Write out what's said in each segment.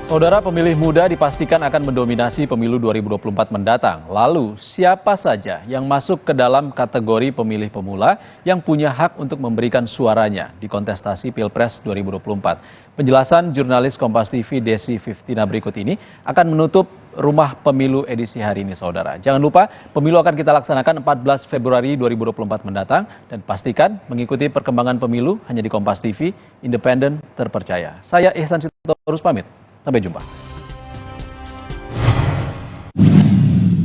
Saudara, pemilih muda dipastikan akan mendominasi pemilu 2024 mendatang. Lalu, siapa saja yang masuk ke dalam kategori pemilih pemula yang punya hak untuk memberikan suaranya di kontestasi Pilpres 2024? Penjelasan jurnalis Kompas TV Desi Fiftina berikut ini akan menutup Rumah Pemilu edisi hari ini, saudara. Jangan lupa, pemilu akan kita laksanakan 14 Februari 2024 mendatang. Dan pastikan mengikuti perkembangan pemilu hanya di Kompas TV, independen, terpercaya. Saya Ihsan Sitorus pamit. Sampai jumpa.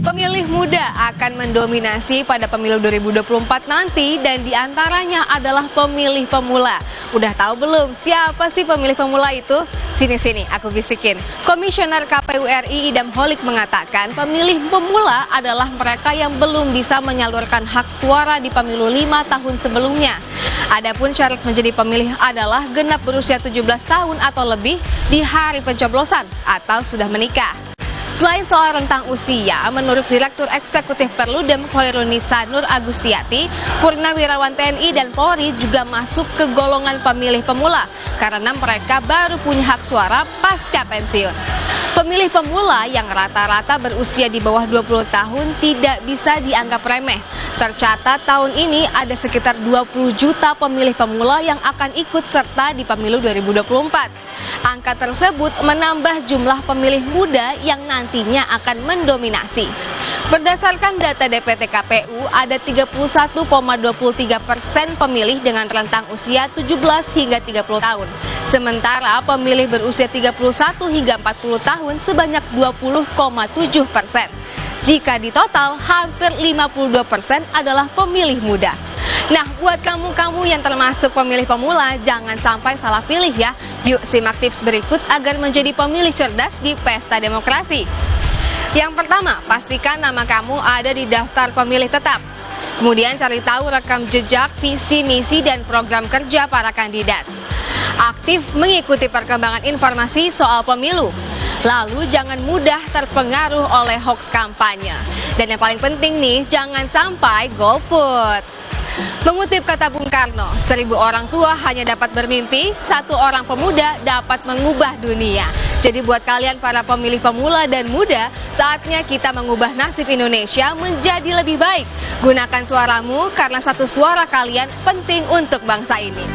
Pemilih muda akan mendominasi pada pemilu 2024 nanti dan diantaranya adalah pemilih pemula. Udah tahu belum siapa sih pemilih pemula itu? Sini, aku bisikin. Komisioner KPU RI Idam Holik mengatakan pemilih pemula adalah mereka yang belum bisa menyalurkan hak suara di pemilu 5 tahun sebelumnya. Adapun syarat menjadi pemilih adalah genap berusia 17 tahun atau lebih di hari pencoblosan atau sudah menikah. Selain soal rentang usia, menurut Direktur Eksekutif Perludem Khoirunisa Nur Agustiati, Purnawirawan TNI dan Polri juga masuk ke golongan pemilih pemula karena mereka baru punya hak suara pasca pensiun. Pemilih pemula yang rata-rata berusia di bawah 20 tahun tidak bisa dianggap remeh. Tercatat tahun ini ada sekitar 20 juta pemilih pemula yang akan ikut serta di pemilu 2024. Angka tersebut menambah jumlah pemilih muda yang nantinya akan mendominasi. Berdasarkan data DPT KPU, ada 31,23% pemilih dengan rentang usia 17 hingga 30 tahun. Sementara pemilih berusia 31 hingga 40 tahun sebanyak 20,7%. Jika ditotal, hampir 52% adalah pemilih muda. Nah, buat kamu yang termasuk pemilih pemula, jangan sampai salah pilih ya. Yuk simak tips berikut agar menjadi pemilih cerdas di pesta demokrasi. Yang pertama, pastikan nama kamu ada di daftar pemilih tetap. Kemudian cari tahu rekam jejak, visi, misi, dan program kerja para kandidat. Aktif mengikuti perkembangan informasi soal pemilu. Lalu jangan mudah terpengaruh oleh hoax kampanye. Dan yang paling penting nih, jangan sampai golput. Mengutip kata Bung Karno, 1000 orang tua hanya dapat bermimpi, 1 orang pemuda dapat mengubah dunia. Jadi buat kalian para pemilih pemula dan muda, saatnya kita mengubah nasib Indonesia menjadi lebih baik. Gunakan suaramu karena satu suara kalian penting untuk bangsa ini.